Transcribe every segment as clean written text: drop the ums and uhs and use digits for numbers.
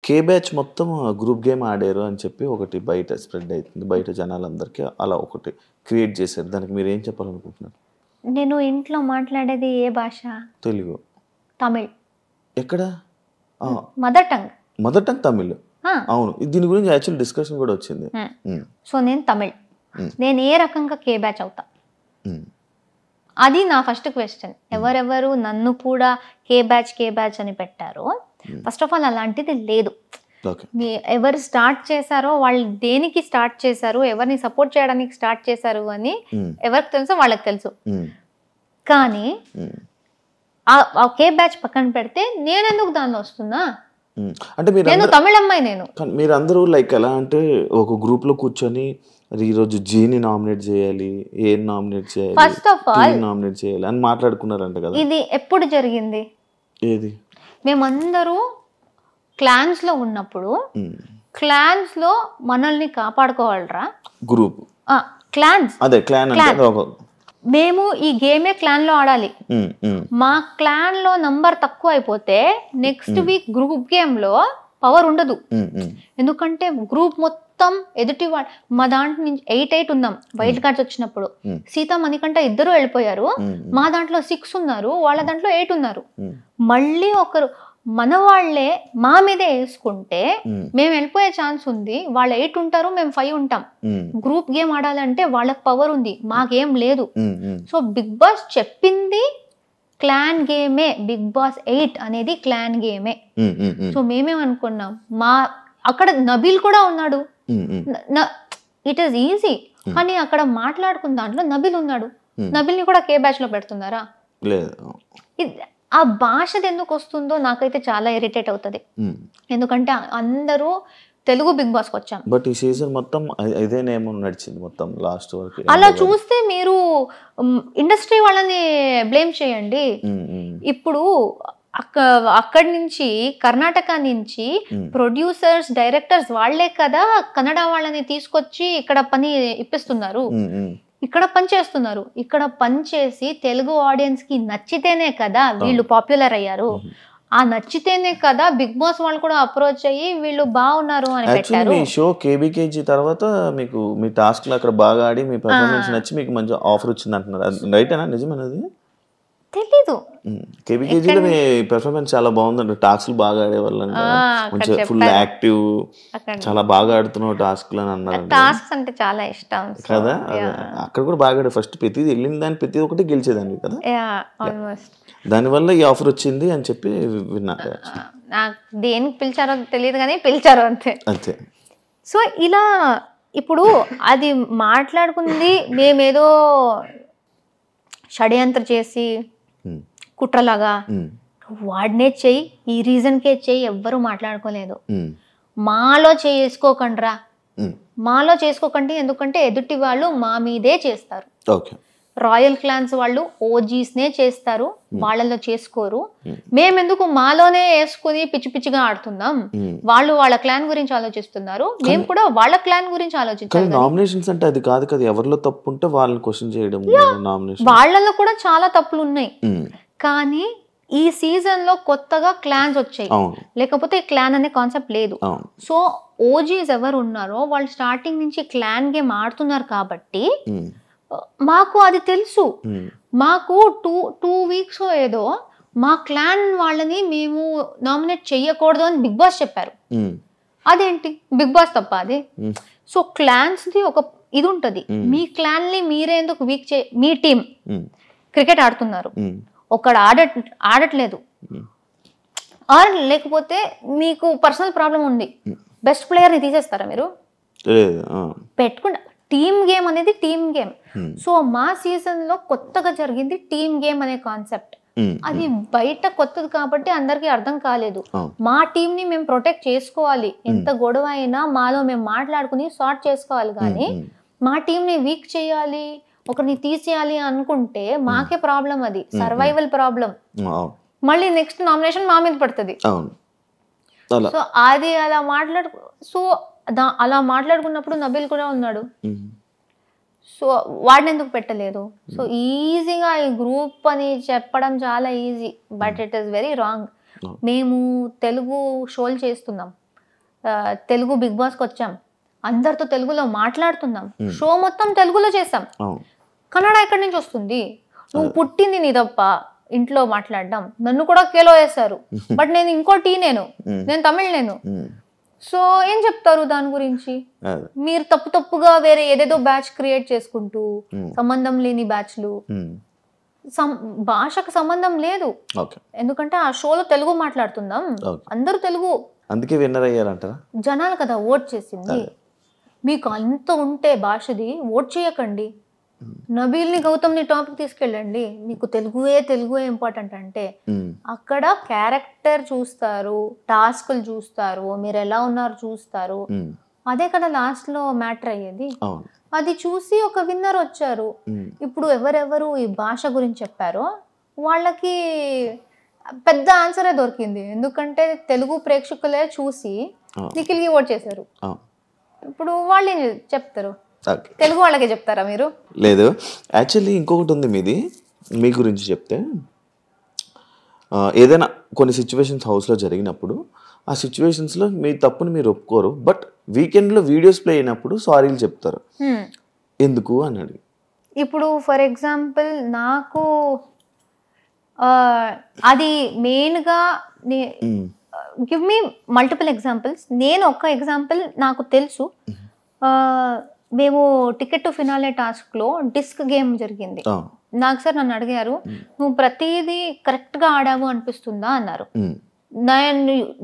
కే batch మొత్తం group game ఆడారు అని చెప్పి ఒకటి బయట స్ప్రెడ్ అవుతుంది, బయట జనాలందరికీ అలా ఒకటి క్రియేట్ చేశారు. దానికి మీరు ఏం చెప్పాలనుకుంటున్నారు? నేను ఇంట్లో మాట్లాడేది ఏ భాష? తెలుగు. తమిళ్. ఎక్కడ? Mother tongue. Mother tongue Tamil. అవును, దీని గురించి యాక్చువల్ డిస్కషన్ కూడా వచ్చింది. సో నేను తమిళ్. నేను ఏ రకంగా కే బ్యాచ్ అవుతా? అది నా ఫస్ట్ క్వశ్చన్. ఎవరెవరు నన్ను కూడా కే బ్యాచ్ అని పెట్టారో, ఫస్ట్ ఆఫ్ ఆల్ అలాంటిది లేదు. ఎవరు స్టార్ట్ చేశారో వాళ్ళు దేనికి స్టార్ట్ చేశారు, ఎవరిని సపోర్ట్ చేయడానికి స్టార్ట్ చేశారు అని ఎవరికి తెలుసో వాళ్ళకి తెలుసు. కానీ ఆ కే బ్యాచ్ పక్కన పెడితే నేను ఎందుకు దానిలో వస్తున్నా? అంటే నేను తమిళ అమ్మాయి. మీరు అందరూ లైక్ ఎలా అంటే ఒక గ్రూప్ లో కూర్చొని ఈరోజు జీని నామినేట్ చేయాలి, ఏ నామినేట్ చేయాలి, ఫస్ట్ ఆఫ్ ఆల్ నామినేట్ చేయాలి అని మాట్లాడుకున్నారంట కదా. ఇది ఎప్పుడు జరిగింది? ఏది? మేమందరూ క్లాన్స్ లో ఉన్నప్పుడు క్లాన్స్ లో మనల్ని కాపాడుకోవాలరా గ్రూప్ క్లాన్స్. అదే క్లాన్ అంటే మేము ఈ గేమే క్లాన్ లో ఆడాలి. మా క్లాన్ లో నంబర్ తక్కువ అయిపోతే నెక్స్ట్ వీక్ గ్రూప్ గేమ్ లో పవర్ ఉండదు. ఎందుకంటే గ్రూప్ మొత్తం ఎదుటి మా దాంట్లో నుంచి 8 ఉన్నాం వైల్డ్ కార్డ్స్ వచ్చినప్పుడు. సీత మణికంఠ ఇద్దరు వెళ్ళిపోయారు. మా దాంట్లో 6 ఉన్నారు, వాళ్ళ దాంట్లో 8 ఉన్నారు. మళ్ళీ ఒకరు మన వాళ్లే మా మీదే వేసుకుంటే మేము వెళ్ళిపోయే ఛాన్స్ ఉంది. వాళ్ళు 8 ఉంటారు, మేము 5 ఉంటాం. గ్రూప్ గేమ్ ఆడాలంటే వాళ్ళకి పవర్ ఉంది, మాకేం లేదు. సో బిగ్ బాస్ చెప్పింది క్లాన్ గేమే. బిగ్ బాస్ 8 అనేది క్లాన్ గేమే. సో మేమేమనుకున్నాం, అక్కడ నబీల్ కూడా ఉన్నాడు. It is easy. కానీ అక్కడ మాట్లాడుకున్న దాంట్లో నబీల్ ఉన్నాడు. నబీల్ని కూడా కే బ్యాచ్ లో పెడుతున్నారా? ఆ భాషది ఎందుకు వస్తుందో నాకైతే చాలా ఇరిటేట్ అవుతుంది. ఎందుకంటే అందరూ తెలుగు బిగ్ బాస్కి వచ్చాం. బట్ ఈ సీజన్ మొత్తం ఇదే నేమ్ నడిచింది మొత్తం లాస్ట్ వరకు. అలా చూస్తే మీరు ఇండస్ట్రీ వాళ్ళని బ్లేమ్ చేయండి. ఇప్పుడు అక్కడి నుంచి కర్ణాటక నుంచి ప్రొడ్యూసర్స్, డైరెక్టర్స్ వాళ్లే కదా కన్నడ వాళ్ళని తీసుకొచ్చి ఇక్కడ పని ఇప్పిస్తున్నారు, ఇక్కడ పని చేస్తున్నారు. ఇక్కడ పని చేసి తెలుగు ఆడియన్స్ కి నచ్చితేనే కదా వీళ్ళు పాపులర్ అయ్యారు. ఆ నచ్చితేనే కదా బిగ్ బాస్ వాళ్ళు కూడా అప్రోచ్ అయ్యి వీళ్ళు బాగున్నారు అని పెట్టారు. మీ షో కేబీకేజీ తర్వాత మీకు మీ టాస్క్ లో అక్కడ బాగా ఆడి మీ పర్ఫార్మెన్స్ నచ్చి మీకు మంచి ఆఫర్ వచ్చింది అంటున్నారు. రైటేనా? నిజమేనది? తెలీదు. కేబీకేజీలో మీ పెర్ఫార్మెన్స్ చాలా బాగుందండి. టాస్క్లు బాగా ఆడేవాళ్ళంట, మంచిగా ఫుల్ యాక్టివ్, చాలా బాగా ఆడుతున్నావు టాస్క్లు అని అన్నారు. టాస్క్స్ అంటే చాలా ఇష్టం కదా. అక్కడ కూడా బాగా ఆడే ఫస్ట్ ప్రతిదీ వెళ్ళిన దాన్ని ప్రతి ఒక్కటి గెలిచేదాన్ని కదా. దానివల్ల ఈ ఆఫర్ వచ్చింది అని చెప్పి విన్నా. నాకు దేనికి పిలిచారో తెలియదు కానీ పిలిచారు అంతే అంతే. సో ఇలా ఇప్పుడు అది మాట్లాడుకుంది మేమేదో షడ్యంత్ర చేసి కుట్రలాగా వాడినే చెయ్యి, ఈ రీజన్కే చెయ్యి, ఎవ్వరూ మాట్లాడుకోలేదు. మాలో చేసుకోకండ్రా, మాలో చేసుకోకండి. ఎందుకంటే ఎదుటి వాళ్ళు మా మీదే చేస్తారు. రాయల్ క్లాన్స్ వాళ్ళు ఓజీస్నే చేస్తారు, వాళ్ళలో చేసుకోరు. మేమెందుకు మాలోనే వేసుకుని పిచ్చి పిచ్చిగా ఆడుతున్నాం? వాళ్ళు వాళ్ళ క్లాన్ గురించి ఆలోచిస్తున్నారు, మేము కూడా వాళ్ళ క్లాన్ గురించి ఆలోచించాలి. నామినేషన్స్ అంటే అది కాదు కదా, ఎవరిలో తప్పు ఉంటే వాళ్ళని క్వశ్చన్ చేయడం. వాళ్ళలో కూడా చాలా తప్పులు ఉన్నాయి. కానీ ఈ సీజన్ లో కొత్తగా క్లాన్స్ వచ్చాయి, లేకపోతే క్లాన్ అనే కాన్సెప్ట్ లేదు. సో ఓజీస్ ఎవరు ఉన్నారో వాళ్ళు స్టార్టింగ్ నుంచి క్లాన్ గేమ్ ఆడుతున్నారు కాబట్టి మాకు అది తెలుసు. మాకు టూ వీక్స్ ఏదో మా క్లాన్ వాళ్ళని మేము నామినేట్ చెయ్యకూడదు అని బిగ్ బాస్ చెప్పారు. అదేంటి బిగ్ బాస్ తప్ప అది? సో క్లాన్స్ ది ఒక ఇది ఉంటది. మీ క్లాన్ ని మీరే ఎందుకు వీక్ మీ టీం క్రికెట్ ఆడుతున్నారు, ఒకడు ఆడట్లేదు, ఆర్ లేకపోతే మీకు పర్సనల్ ప్రాబ్లం ఉంది, బెస్ట్ ప్లేయర్ ని తీసేస్తారా మీరు? పెట్టుకుంటా. టీమ్ గేమ్ అనేది టీమ్ గేమ్. సో మా సీజన్ లో కొత్తగా జరిగింది టీమ్ గేమ్ అనే కాన్సెప్ట్. అది బయట కొత్తది కాబట్టి అందరికి అర్థం కాలేదు. మా టీం ని మేము ప్రొటెక్ట్ చేసుకోవాలి, ఎంత గొడవ అయినా మాలో మేము మాట్లాడుకుని సార్ట్ చేసుకోవాలి. కానీ మా టీం ని వీక్ చేయాలి, ఒకరిని తీసేయాలి అనుకుంటే మాకే ప్రాబ్లం, అది సర్వైవల్ ప్రాబ్లం. మళ్ళీ నెక్స్ట్ నామినేషన్ మా మీద పడుతుంది. సో అది అలా మాట్లాడుకున్నప్పుడు నబీల్ కూడా ఉన్నాడు. సో వాడిని ఎందుకు పెట్టలేదు? సో ఈజీగా ఈ గ్రూప్ అని చెప్పడం చాలా easy, but it is very wrong. మేము తెలుగు షోలు చేస్తున్నాం, తెలుగు బిగ్ బాస్కి వచ్చాం, అందరితో తెలుగులో మాట్లాడుతున్నాం, షో మొత్తం తెలుగులో చేసాం, కన్నడ ఎక్కడి నుంచి వస్తుంది? నువ్వు పుట్టింది నీ తప్ప ఇంట్లో మాట్లాడడం, నన్ను కూడా కేలో వేశారు, బట్ నేను ఇంకో నేను తమిళ్ సో ఏం చెప్తారు దాని గురించి? మీరు తప్పుగా వేరే ఏదేదో బ్యాచ్ క్రియేట్ చేసుకుంటూ, సంబంధం లేని బ్యాచ్లు, భాషకు సంబంధం లేదు, ఎందుకంటే ఆ షోలో తెలుగు మాట్లాడుతున్నాం, అందరూ తెలుగు, అందుకే విన్నర్ అయ్యారంటారా? జనాలు కదా ఓట్ చేసింది. మీకు అంత ఉంటే భాషది ఓట్ చేయకండి, నబీల్ని గౌతమ్ని టాపిక్ తీసుకెళ్ళండి. మీకు తెలుగుయే ఇంపార్టెంట్ అంటే అక్కడ క్యారెక్టర్ చూస్తారు, టాస్క్లు చూస్తారు, మీరు ఎలా ఉన్నారు చూస్తారు, అదే కదా లాస్ట్ లో మ్యాటర్ అయ్యేది. అది చూసి ఒక విన్నర్ వచ్చారు. ఇప్పుడు ఎవరెవరు ఈ భాష గురించి చెప్పారో వాళ్ళకి పెద్ద ఆన్సరే దొరికింది, ఎందుకంటే తెలుగు ప్రేక్షకులే చూసి నిఖిల్కి ఓట్ చేశారు. ఇప్పుడు వాళ్ళు ఏం చెప్తారు? తెలుగు వాళ్ళకే చెప్తారా మీరు? లేదు, యాక్చువల్లీ ఇంకొకటి ఉంది మీది, మీ గురించి చెప్తే ఏదైనా కొన్ని సిచ్యువేషన్స్ హౌస్లో జరిగినప్పుడు ఆ సిచ్యువేషన్స్లో మీ తప్పుని మీరు ఒప్పుకోరు, బట్ వీకెండ్లో వీడియోస్ ప్లే అయినప్పుడు సారీలు చెప్తారు. ఎందుకు అని అడిగి, ఇప్పుడు ఫర్ ఎగ్జాంపుల్ నాకు అది మెయిన్గా గివ్ మీ మల్టిపుల్ ఎగ్జాంపుల్స్. నేను ఒక ఎగ్జాంపుల్ నాకు తెలుసు. మేము టికెట్ టు ఫినాలే టాస్క్లో డిస్క్ గేమ్ జరిగింది. నాకు సార్ నన్ను అడిగారు, నువ్వు ప్రతిదీ కరెక్ట్గా ఆడావు అనిపిస్తుందా అన్నారు.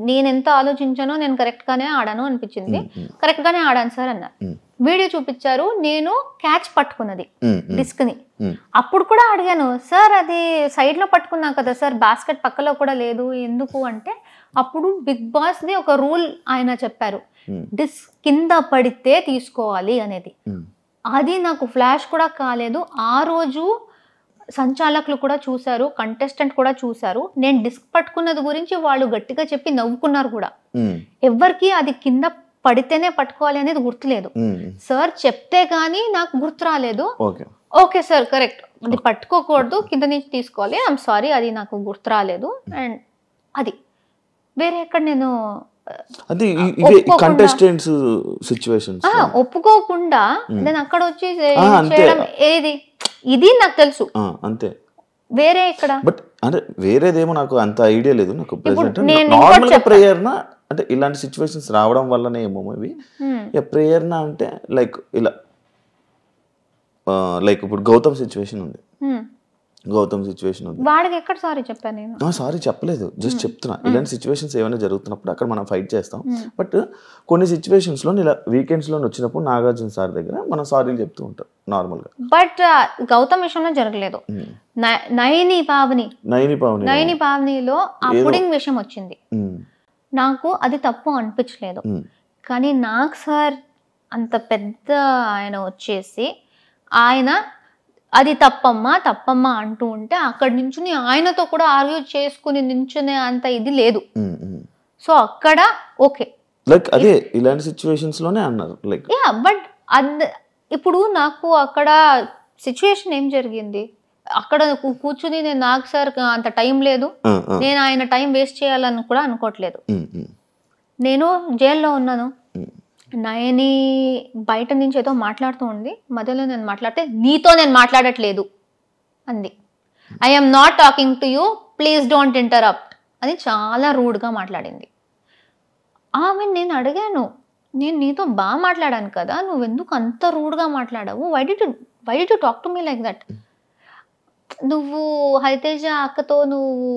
నేను ఎంత ఆలోచించానో నేను కరెక్ట్గానే ఆడాను అనిపించింది. కరెక్ట్గానే ఆడాను సార్ అన్నారు. వీడియో చూపించారు, నేను క్యాచ్ పట్టుకున్నది డిస్క్ని. అప్పుడు కూడా అడిగాను, సార్ అది సైడ్లో పట్టుకున్నా కదా సార్, బాస్కెట్ పక్కలో కూడా లేదు ఎందుకు అంటే, అప్పుడు బిగ్ బాస్ది ఒక రూల్ ఆయన చెప్పారు, డిస్క్ కింద పడితే తీసుకోవాలి అనేది. అది నాకు ఫ్లాష్ కూడా కాలేదు. ఆ రోజు సంచాలకులు కూడా చూశారు, కంటెస్టెంట్ కూడా చూశారు. నేను డిస్క్ పట్టుకున్నది గురించి వాళ్ళు గట్టిగా చెప్పి నవ్వుకున్నారు కూడా. ఎవరికి అది కింద పడితేనే పట్టుకోవాలి అనేది గుర్తులేదు. సార్ చెప్తే గానీ నాకు గుర్తు రాలేదు. ఓకే సార్ కరెక్ట్, అది పట్టుకోకూడదు, కింద నుంచి తీసుకోవాలి, ఐఎమ్ సారీ, అది నాకు గుర్తు రాలేదు. అండ్ అది వేరే ఎక్కడ నేను ఒప్పుకోకుండా నేను అక్కడ వచ్చి చేయడం ఏది, ఇది నాకు తెలుసు అంతే. వేరే ఇక్కడ బట్ అంటే వేరేదేమో నాకు అంత ఐడియా లేదు. నాకు నార్మల్ ప్రేయర్ నా అంటే ఇలాంటి సిచ్యువేషన్స్ రావడం వల్లనే ఏమో మేబీ ప్రేయర్ నా అంటే లైక్ ఇలా లైక్ ఇప్పుడు గౌతమ్ సిచ్యువేషన్ ఉంది, వాడికి ఎక్కడ సారీ చెప్పాను నేను? సారీ చెప్పలేదు, జస్ట్ చెప్తున్నా. ఇలాంటి సిచ్యువేషన్స్ ఏమైనా జరుగుతున్నప్పుడు అక్కడ మనం ఫైట్ చేస్తాం. బట్ కొన్ని సిచ్యువేషన్స్ లో ఇలా వీకెండ్స్ లో వచ్చినప్పుడు నాగార్జున సార్ దగ్గర మనం సారీలు చెప్తూ ఉంటాం నార్మల్ గా. బట్ గౌతమ్ విషయంలో జరగలేదు. నయని పావనిలో ఆ పుడింగ్ విషయం వచ్చింది. నాకు అది తప్పు అనిపించలేదు, కానీ నాకు సార్ అంత పెద్ద ఆయన వచ్చేసి ఆయన అది తప్పమ్మా అంటూ ఉంటే అక్కడి నుంచి ఆయనతో కూడా ఆర్గ్యూ చేసుకుని నించునే అంత ఇది లేదు. సో అక్కడ ఓకే, లైక్ అదే ఇలాంటి సిచ్యువేషన్స్ లోనే అన్నారు లైక్ యా. బట్ ఇప్పుడు నాకు అక్కడ సిచ్యువేషన్ ఏం జరిగింది, అక్కడ కూర్చుని నేను నాకు సార్ అంత టైం లేదు, నేను ఆయన టైం వేస్ట్ చేయాలని కూడా అనుకోవట్లేదు. నేను జైల్లో ఉన్నాను, నయని బయట నుంచి ఏదో మాట్లాడుతూ ఉంది, మధ్యలో నేను మాట్లాడితే నీతో నేను మాట్లాడట్లేదు అంది. I'm not talking to you, please don't interrupt అని చాలా రూడ్గా మాట్లాడింది. ఆమె నేను అడిగాను, నేను నీతో బాగా మాట్లాడాను కదా, నువ్వెందుకు అంత రూడ్గా మాట్లాడావు, why did you talk to me like that? నువ్వు హరితేజ అక్కతో నువ్వు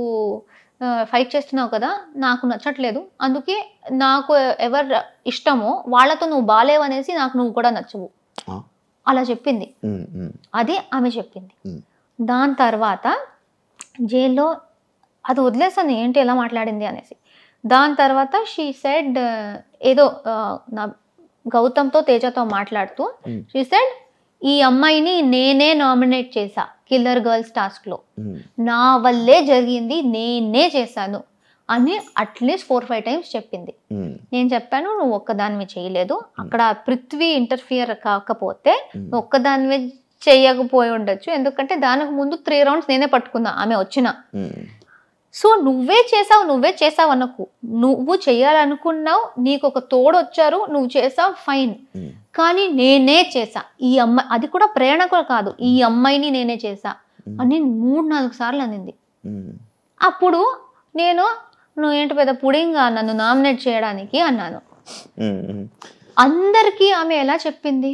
ఫైట్ చేస్తున్నావు కదా, నాకు నచ్చట్లేదు, అందుకే నాకు ఎవరు ఇష్టమో వాళ్ళతో నువ్వు బాలేవనేసి నాకు నువ్వు కూడా నచ్చవు అలా చెప్పింది. అది ఆమె చెప్పింది. దాని తర్వాత జైల్లో అది వదిలేసాను ఏంటి ఎలా మాట్లాడింది అనేసి. దాని తర్వాత షీ సెడ్ ఏదో నా గౌతమ్తో తేజతో మాట్లాడుతూ షీ సెడ్, ఈ అమ్మాయిని నేనే నామినేట్ చేశా కిల్లర్ గర్ల్స్ టాస్క్ లో, నా వల్లే జరిగింది, నేనే చేశాను అని అట్లీస్ట్ 4-5 టైమ్స్ చెప్పింది. నేను చెప్పాను, నువ్వు ఒక్కదానివి చేయలేదు, అక్కడ పృథ్వీ ఇంటర్ఫియర్ కాకపోతే నువ్వు ఒక్కదానివే చేయకపోయి ఉండొచ్చు, ఎందుకంటే దానికి ముందు 3 రౌండ్స్ నేనే పట్టుకున్నా ఆమె వచ్చిన. సో నువ్వే చేసావు అనకు, నువ్వు చేయాలనుకున్నావు, నీకు ఒక తోడు వచ్చారు, నువ్వు చేసావు, ఫైన్. కానీ నేనే చేసా ఈ అమ్మాయి, అది కూడా ప్రేరణ కూడా కాదు, ఈ అమ్మాయిని నేనే చేసా అని 3-4 సార్లు అనింది. అప్పుడు నేను నువ్వేంటి పెద్ద పుడింగా నన్ను నామినేట్ చేయడానికి అన్నాను. అందరికీ ఆమె ఎలా చెప్పింది,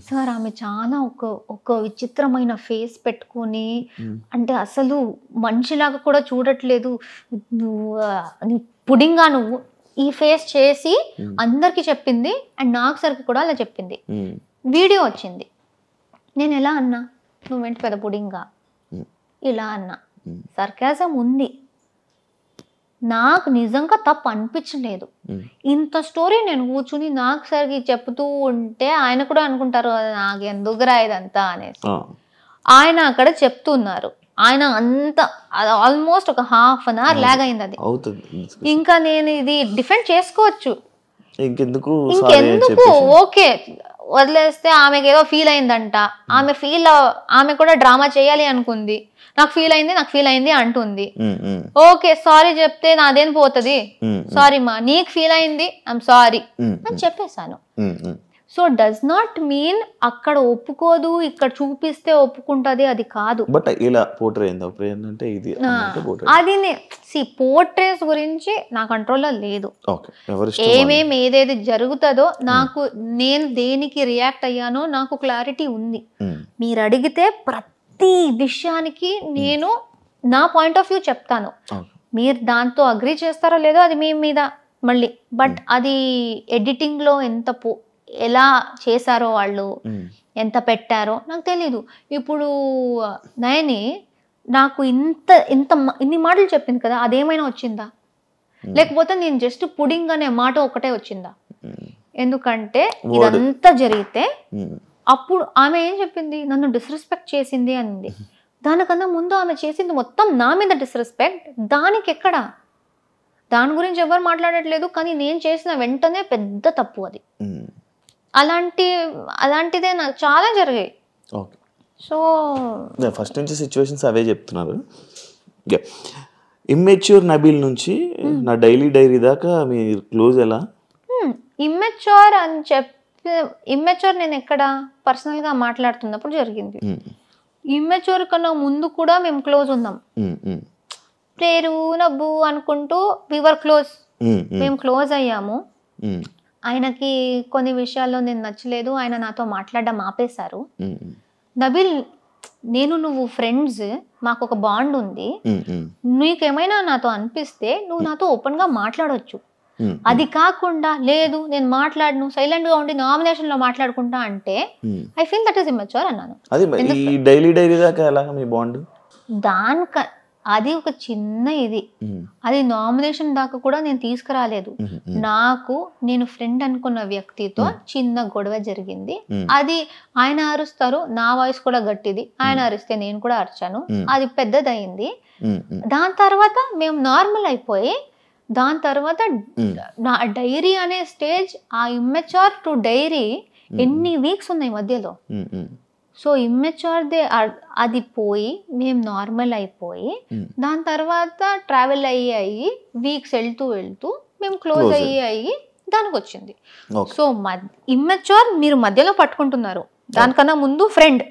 సార్ ఆమె చాలా ఒక విచిత్రమైన ఫేస్ పెట్టుకొని, అంటే అసలు మనిషిలాగా కూడా చూడట్లేదు, నువ్వు పుడింగా నువ్వు ఈ ఫేస్ చేసి అందరికి చెప్పింది. అండ్ నాకు సరికి కూడా అలా చెప్పింది. వీడియో వచ్చింది, నేను ఎలా అన్నా, నువ్వేంటి పెద్ద పుడింగా ఇలా అన్నా. సర్కాజం ఉంది, నాకు నిజంగా తప్పు అనిపించలేదు. ఇంత స్టోరీ నేను కూర్చుని నాకు సరికి చెప్తూ ఉంటే ఆయన కూడా అనుకుంటారు నాకు ఎందుకురా ఇదంతా అనేసి. ఆయన అక్కడ చెప్తున్నారు, ఆయన అంత ఆల్మోస్ట్ ఒక ½ an hour లాగ్ అయింది. అది ఇంకా నేను ఇది డిఫెండ్ చేసుకోవచ్చు, ఇంకెందుకు ఓకే వదిలేస్తే. ఆమెకి ఏదో ఫీల్ అయిందంట, ఆమె కూడా డ్రామా చేయాలి అనుకుంది, నాకు ఫీల్ అయింది అంటుంది. ఓకే సారీ చెప్తే నాదేం పోతుంది, సారీ మా నీకు ఫీల్ అయింది, ఐఎమ్ సారీ అని చెప్పేశాను. సో డస్ నాట్ మీన్ అక్కడ ఒప్పుకోదు, ఇక్కడ చూపిస్తే ఒప్పుకుంటది, అది కాదు. బట్ ఇలా అది పోర్ట్రేస్ గురించి నా కంట్రోల్లో లేదు. ఏదేది జరుగుతుందో నాకు, నేను దేనికి రియాక్ట్ అయ్యానో నాకు క్లారిటీ ఉంది. మీరు అడిగితే ప్రతి విషయానికి నేను నా పాయింట్ ఆఫ్ వ్యూ చెప్తాను. మీరు దాంతో అగ్రీ చేస్తారో లేదో అది మీ మీద మళ్ళీ. బట్ అది ఎడిటింగ్ లో ఎలా చేశారో వాళ్ళు, ఎంత పెట్టారో నాకు తెలీదు. ఇప్పుడు నయని నాకు ఇన్ని మాటలు చెప్పింది కదా, అదేమైనా వచ్చిందా? లేకపోతే నేను జస్ట్ పుడింగ్ అనే మాట ఒకటే వచ్చిందా? ఎందుకంటే ఇదంతా జరిగితే అప్పుడు ఆమె ఏం చెప్పింది, నన్ను డిస్రెస్పెక్ట్ చేసింది అనింది. దానికన్నా ముందు ఆమె చేసింది మొత్తం నా మీద డిస్రెస్పెక్ట్. దానికి ఎక్కడ, దాని గురించి ఎవరు మాట్లాడట్లేదు. కానీ నేను చేసిన వెంటనే పెద్ద తప్పు అది. అలాంటిదే నాకు చాలా జరిగాయి. సో ఫస్ట్ నుంచి సిచ్యువేషన్స్ అవే చెప్తున్నారు. ఇమ్మెచ్యూర్ నబీల్ నుంచి నా డైరీ దాకా మీ క్లోజ్ ఎలా? ఇమ్మెచ్యూర్ అని ఇమ్మెచ్యూర్ నేను ఎక్కడ పర్సనల్ గా మాట్లాడుతున్నప్పుడు జరిగింది. ఇమ్మెచ్యూర్ కన్నా ముందు కూడా మేము క్లోజ్ ఉన్నాం. పేరు నవ్వు అనుకుంటూ వివర్ క్లోజ్, మేము క్లోజ్ అయ్యాము. ఆయనకి కొన్ని విషయాల్లో నేను నచ్చలేదు, ఆయన నాతో మాట్లాడడం ఆపేశారు. నబీల్, నువ్వు ఫ్రెండ్స్, మాకు ఒక బాండ్ ఉంది, నీకేమైనా నాతో అనిపిస్తే నువ్వు నాతో ఓపెన్ గా మాట్లాడొచ్చు. అది కాకుండా లేదు నేను మాట్లాడను, సైలెంట్ గా ఉండి నామినేషన్ లో మాట్లాడుకుంటా అంటే I feel that is immature అన్నాను. అది ఒక చిన్న ఇది, అది నామినేషన్ దాకా కూడా నేను తీసుకురాలేదు. నేను ఫ్రెండ్ అనుకున్న వ్యక్తితో చిన్న గొడవ జరిగింది. అది ఆయన అరుస్తారు, నా వాయిస్ కూడా గట్టిది, ఆయన అరిస్తే నేను కూడా అరిచాను, అది పెద్దదయింది. దాని తర్వాత మేము నార్మల్ అయిపోయి, దాని తర్వాత నా డైరీ అనే స్టేజ్, ఆ ఇమ్మెచ్యూర్ టు డైరీ ఎన్ని వీక్స్ ఉన్నాయి మధ్యలో. సో ఇమ్మెచ్యూర్దే అది పోయి మేము నార్మల్ అయిపోయి, దాని తర్వాత ట్రావెల్ అయ్యి వీక్స్ వెళ్తూ మేము క్లోజ్ అయ్యి దానికి వచ్చింది. సో ఇమ్మెచ్యూర్ మీరు మధ్యలో పట్టుకుంటున్నారు. దానికన్నా ముందు ఫ్రెండ్,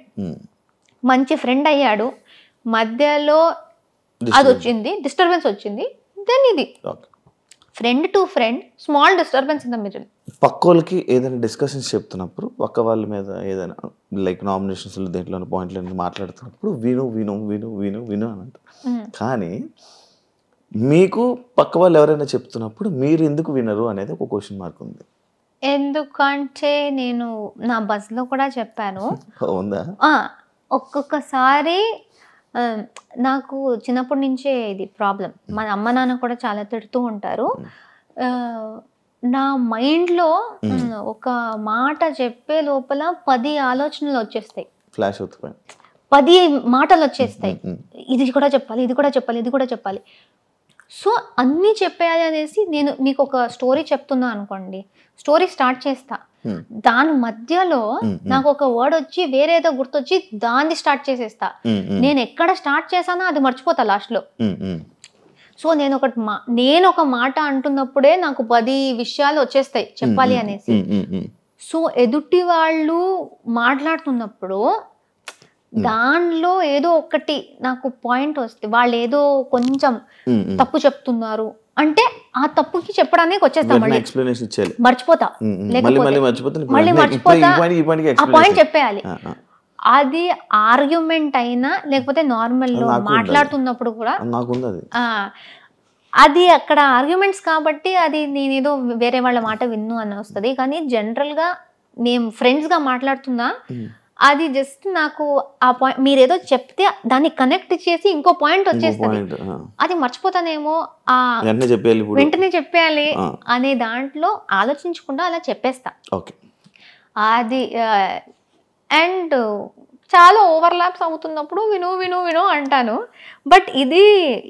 మంచి ఫ్రెండ్ అయ్యాడు, మధ్యలో అది వచ్చింది, డిస్టర్బెన్స్ వచ్చింది. దెన్ ఇది friend to friend, small disturbance in the middle. పక్క వాళ్ళకి ఏదైనా డిస్కషన్స్ చెప్తున్నప్పుడు, పక్క వాళ్ళ మీద ఏదైనా లైక్ నామినేషన్స్ దేంట్లో పాయింట్లు మాట్లాడుతున్నప్పుడు విను అని అంటారు. కానీ మీకు పక్క వాళ్ళు ఎవరైనా చెప్తున్నప్పుడు మీరు ఎందుకు వినరు అనేది ఒక క్వశ్చన్ మార్క్ ఉంది. ఎందుకంటే నేను నా బస్లో కూడా చెప్పాను. ఒక్కొక్కసారి నాకు చిన్నప్పటి నుంచే ఇది ప్రాబ్లం. మన అమ్మ నాన్న కూడా చాలా తిడుతూ ఉంటారు. నా మైండ్లో ఒక మాట చెప్పే లోపల 10 ఆలోచనలు వచ్చేస్తాయి, ఫ్లాష్ అవుతాయి, 10 మాటలు వచ్చేస్తాయి. ఇది కూడా చెప్పాలి, ఇది కూడా చెప్పాలి, ఇది కూడా చెప్పాలి. సో అన్నీ చెప్పేయాలి అనేసి నేను మీకు ఒక స్టోరీ చెప్తున్నా అనుకోండి, స్టోరీ స్టార్ట్ చేస్తా, దాని మధ్యలో నాకు ఒక వర్డ్ వచ్చి వేరేదో గుర్తొచ్చి దాన్ని స్టార్ట్ చేసేస్తా. నేను ఎక్కడ స్టార్ట్ చేశానో అది మర్చిపోతా లాస్ట్ లో. సో నేను ఒక మాట అంటున్నప్పుడే నాకు 10 విషయాలు వచ్చేస్తాయి చెప్పాలి అనేసి. సో ఎదుటి వాళ్ళు మాట్లాడుతున్నప్పుడు దానిలో ఏదో ఒకటి నాకు పాయింట్ వస్తే వాళ్ళు ఏదో కొంచెం తప్పు చెప్తున్నారు అంటే ఆ తప్పుకి చెప్పడానికి వచ్చేస్తా, మర్చిపోతా, మళ్ళీ మర్చిపోతా, ఆ పాయింట్ చెప్పేయాలి. అది ఆర్గ్యుమెంట్ అయినా లేకపోతే నార్మల్ మాట్లాడుతున్నప్పుడు కూడా అది అక్కడ ఆర్గ్యుమెంట్స్ కాబట్టి అది నేనేదో వేరే వాళ్ళ మాట విన్ను అని వస్తుంది. కానీ జనరల్ గా మేము ఫ్రెండ్స్ గా మాట్లాడుతున్నా అది జస్ట్ నాకు ఆ పాయింట్ మీరేదో చెప్తే దాన్ని కనెక్ట్ చేసి ఇంకో పాయింట్ వచ్చేస్తుంది, అది మర్చిపోతానేమో వెంటనే చెప్పేయాలి అనే దాంట్లో ఆలోచించకుండా అలా చెప్పేస్తా. అది అండ్ చాలా ఓవర్లాప్స్ అవుతున్నప్పుడు విను విను విను అంటాను. బట్ ఇది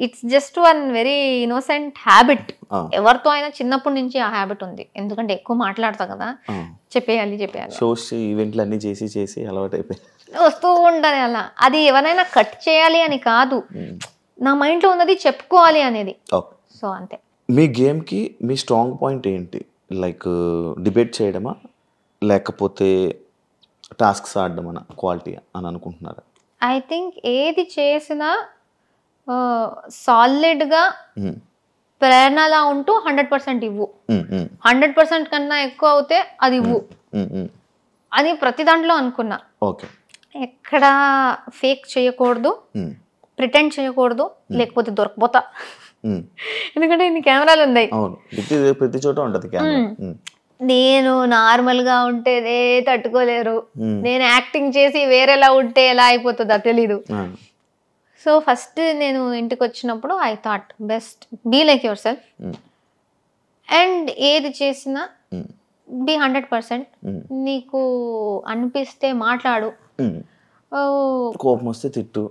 it's just one very innocent habit. ఎవరితో అయినా చిన్నప్పటి నుంచి ఆ హ్యాబిట్ ఉంది, ఎందుకంటే ఎక్కువ మాట్లాడతా కదా, చెప్పేయాలి ఈవెంట్లు అన్ని చేసి చేసి అలవాటు అయిపోయి వస్తూ ఉండాలి అలా. అది ఎవరైనా కట్ చేయాలి అని కాదు, నా మైండ్లో ఉన్నది చెప్పుకోవాలి అనేది. సో అంతే. మీ గేమ్కి మీ స్ట్రాంగ్ పాయింట్ ఏంటి? లైక్ డిబేట్ చేయడమా లేకపోతే టాస్క్స్ ఆడడం అన్న క్వాలిటీ అని అనుకుంటున్నారా? ఐ థింక్ ఏది చేసినా సాలిడ్గా ప్రేరణలా ఉంటూ 100% ఇవ్వు, 100% కన్నా ఎక్కువ అవుతే అది ఇవ్వు అని ప్రతి దాంట్లో అనుకున్నా. ఎక్కడ ఫేక్ చేయకూడదు, ప్రిటెండ్ చేయకూడదు, లేకపోతే దొరకపోతా. ఎందుకంటే ఇన్ని కెమెరాలు ఉన్నాయి, ప్రతి చోట ఉంటుంది. నేను నార్మల్ గా ఉంటేనే తట్టుకోలేరు, నేను యాక్టింగ్ చేసి వేరేలా ఉంటే ఎలా అయిపోతుందో తెలీదు. సో ఫస్ట్ నేను ఇంటికి వచ్చినప్పుడు I thought best be like yourself and ఏది చేసినా బీ 100%. నీకు అనిపిస్తే మాట్లాడు, కోపం వస్తే తిట్టు,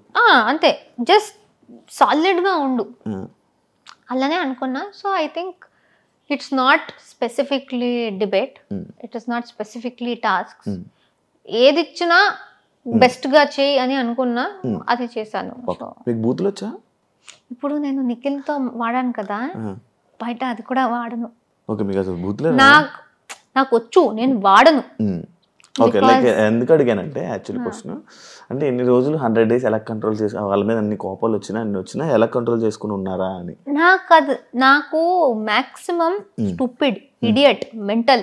అంతే, జస్ట్ సాలిడ్ గా ఉండు, అలానే అనుకున్నా. So I think it's not specifically debate, it is not specifically tasks. ఏది ఇచ్చినా బెస్ట్ గా చేయి అని అనుకున్నా, అది చేశాను. మీకు బూతులు వచ్చా? ఇప్పుడు నేను నిఖిల్తో వాడాను కదా, బయట అది కూడా వాడను. నాకు వచ్చు, నేను వాడను. ఎందుకు అడిగానంటే యాక్చువల్లీ క్వశ్చన్ అంటే ఎన్ని రోజులు 100 days ఎలా కంట్రోల్ చేసి వాళ్ళ మీద అన్ని కోపాలు వచ్చినా అన్ని వచ్చినా ఎలా కంట్రోల్ చేసుకుని ఉన్నారా అని. నాకు మాక్సిమం స్టూపిడ్, ఇడియట్, మెంటల్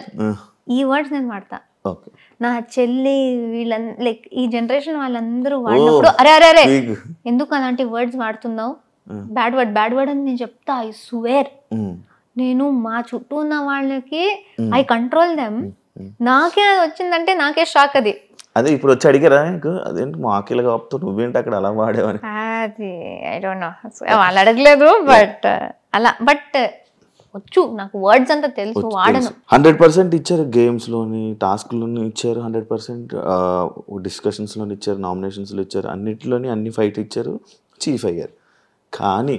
ఈ వర్డ్స్ నేను వాడతా. నా చెల్లి వీళ్ళ లైక్ ఈ జనరేషన్ వాళ్ళందరూ వాడినప్పుడు అరే అరే అరే ఎందుకు అలాంటి వర్డ్స్ వాడుతున్నావు, బ్యాడ్ వర్డ్ అని నేను చెప్తా. ఐ స్వేర్ నేను మా చుట్టూ ఉన్న వాళ్ళకి ఐ కంట్రోల్ దెమ్. నాకే అది వచ్చిందంటే నాకే షాక్. అదే ఇప్పుడు వచ్చి అడిగారా అదేంటి మాకిలా కాపుతూ నువ్వేంటి అక్కడ అలా వాడేవని? అది ఐ డోంట్ నో, వాళ్ళు అడగలేదు. బట్ అలా బట్ వచ్చు, నాకు వర్డ్స్ అంతా తెలుసు, వాడను. 100% ఇచ్చారు, గేమ్స్ లోని టాస్క్ లోని ఇచ్చారు, 100% డిస్కషన్స్ లోని ఇచ్చారు, నామినేషన్స్ లో ఇచ్చారు, అన్నిటిలోని అన్ని ఫైట్ ఇచ్చారు, చీఫ్ అయ్యారు. కానీ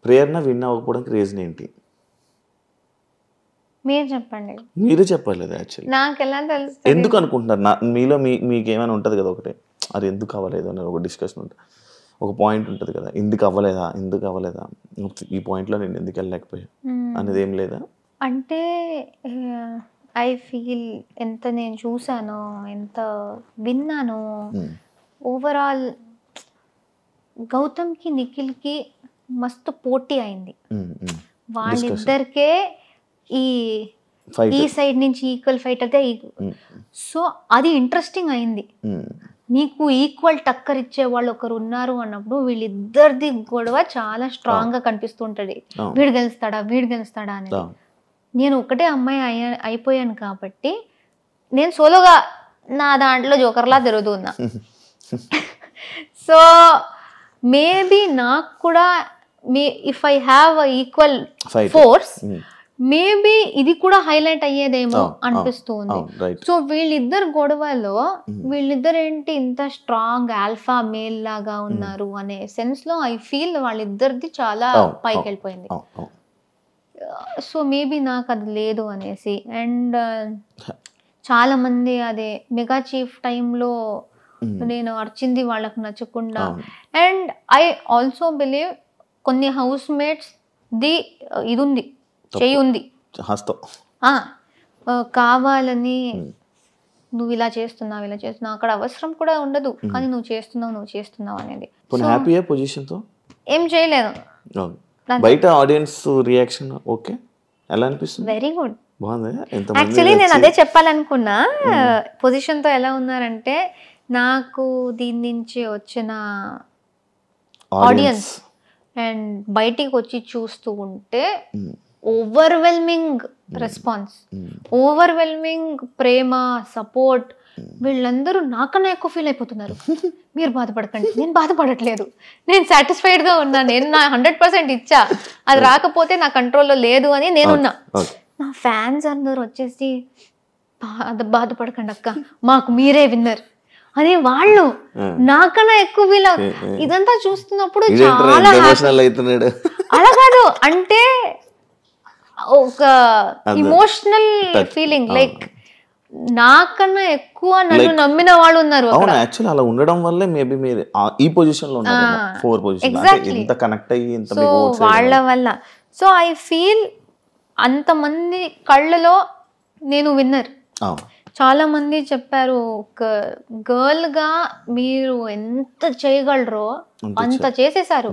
ప్రేరణ విన్ అవ్వకపోవడానికి రీజన్ ఏంటి? మీరు చెప్పండి. మీరే చెప్పాలి. యాక్చువల్లీ నాకు ఎలా తెలుసు, ఎందుకు అనుకుంటున్నారు? మీలో మీకు ఏమైనా ఉంటుంది కదా, ఒకటే అది ఎందుకు అవ్వలేదు అని ఒక డిస్కషన్ ఉంటుంది, ఒక పాయింట్ ఉంటుంది కదా, ఎందుకు అవ్వలేదా ఈ పాయింట్లో నేను ఎందుకు వెళ్ళలేకపోయా అనేది ఏం లేదా? అంటే ఐ ఫీల్ ఎంత నేను చూసానో, ఎంత విన్నానో, ఓవరాల్ గౌతమ్కి నిఖిల్కి మస్తు పోటీ అయింది. వాళ్ళిద్దరికే ఈ సైడ్ నుంచి ఈక్వల్ ఫైట్ అయితే, సో అది ఇంట్రెస్టింగ్ అయింది. నీకు ఈక్వల్ టక్కర్ ఇచ్చే వాళ్ళు ఒకరు ఉన్నారు అన్నప్పుడు వీళ్ళిద్దరిది గొడవ చాలా స్ట్రాంగ్ గా కనిపిస్తుంటది. వీడు గెలుస్తాడా అనేది. నేను ఒకటే అమ్మాయి అయిపోయాను కాబట్టి నేను సోలోగా నా దాంట్లో జోకర్లా తిరుగుతున్నా. సో మేబీ నాకు కూడా if I have equal force maybe ఇది కూడా హైలైట్ అయ్యేదేమో అనిపిస్తుంది. సో వీళ్ళిద్దరు గొడవలో వీళ్ళిద్దరు ఏంటి ఇంత స్ట్రాంగ్ ఆల్ఫా మేల్ లాగా ఉన్నారు అనే సెన్స్ లో ఐ ఫీల్ వాళ్ళిద్దరిది చాలా పైకి వెళ్ళిపోయింది. సో మేబీ నాకు అది లేదు అనేసి. అండ్ చాలా మంది అదే మెగా చీఫ్ టైంలో నేను అర్చింది వాళ్ళకు నచ్చకుండా. అండ్ ఐ ఆల్సో బిలీవ్ కొన్ని హౌస్ మేట్స్ ది ఇది ఉంది, చెయ్యి ఉంది, హస్తం కావాలని నువ్వు ఇలా చేస్తున్నావు అక్కడ అవసరం కూడా ఉండదు, కానీ నువ్వు చేస్తున్నావు అనేది. హ్యాపీ పొజిషన్ తో ఏం చేయలేదు. బయట ఆడియన్స్ రియాక్షన్ ఓకే ఎలా అనిపిస్తుంది? Very good. బాగుంది. యాక్చువల్లీ నేను అదే చెప్పాలనుకున్నా. పొజిషన్ తో ఎలా ఉన్నారంటే, నాకు దీని నుంచి వచ్చిన ఆడియన్స్ అండ్ బయటికి వచ్చి చూస్తూ ఉంటే ఓవర్వెల్మింగ్ రెస్పాన్స్, ఓవర్వెల్మింగ్ ప్రేమ, సపోర్ట్. వీళ్ళందరూ నాకన్నా ఎక్కువ ఫీల్ అయిపోతున్నారు. మీరు బాధపడకండి, నేను బాధపడట్లేదు, నేను సాటిస్ఫైడ్ గా ఉన్నా, నేను నా 100% ఇచ్చా, అది రాకపోతే నా కంట్రోల్లో లేదు అని నేనున్నా. నా ఫ్యాన్స్ అందరూ వచ్చేసి బాధపడకండి అక్క, మాకు మీరే విన్నర్ అని వాళ్ళు నాకన్నా ఎక్కువ ఫీల్. ఇదంతా చూస్తున్నప్పుడు చాలా అలా కాదు అంటే ఒక ఇమోషనల్ ఫీలింగ్, లైక్ నాకన్నా ఎక్కువ నన్ను నమ్మిన వాళ్ళు ఉన్నారు. అవును, యాక్చువల్లీ అలా ఉండడం వల్లే మేబీ మీరు ఈ పొజిషన్ లో ఉన్నారు, 4 పొజిషన్ ఇంత కనెక్ట్ అయ్యి ఇంత సో వాళ్ళ వల్ల. సో ఐ ఫీల్ అంతమంది కళ్ళలో నేను విన్నర్. చాలా మంది చెప్పారు, ఒక గర్ల్ గా మీరు ఎంత చేయగలరో అంత చేసేసారు,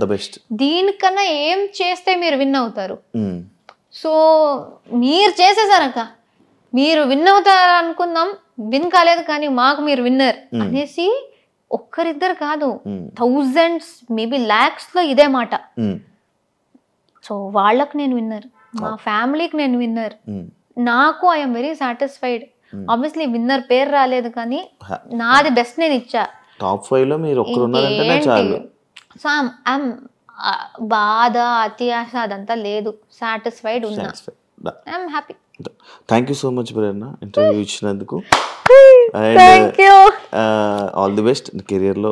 దీనికన్నా ఏం చేస్తే మీరు విన్ అవుతారు. సో మీరు చేసేసారక్క, మీరు విన్ అవుతారు అనుకుందాం, విన్ కాలేదు కానీ మాకు మీరు విన్నర్ అనేసి ఒక్కరిద్దరు కాదు, థౌజండ్స్ మేబీ లాక్స్ లో ఇదే మాట. సో వాళ్ళకు నేను విన్నర్, మా ఫ్యామిలీకి నేను విన్నర్, నాకు I'm very satisfied. Obviously winner పేరు రాలేదు కానీ నాది బెస్ట్ నేను ఇచ్చా. టాప్ 5 లో మీరు ఒక్కరు ఉన్నారంటేనే చాలు. సో ఐఎమ్ బాధ, అత్యాశ అదంతా లేదు, సాటిస్ఫైడ్ ఉన్నా, I'm happy. Thank you so much Prerana, interview ఇచ్చినందుకు. ఆల్ ది బెస్ట్ కెరియర్ లో,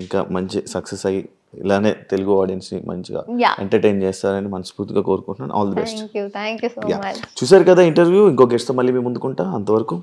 ఇంకా మంచి సక్సెస్ అయ్యి ఇలానే తెలుగు ఆడియన్స్ ని మంచిగా ఎంటర్టైన్ చేస్తారని మనస్ఫూర్తిగా కోరుకుంటున్నాను. All the best. Thank you so much. చూసారు కదా ఇంటర్వ్యూ, ఇంకో గెస్ట్ తో మళ్ళీ మీ ముందుకుంటా. అంతవరకు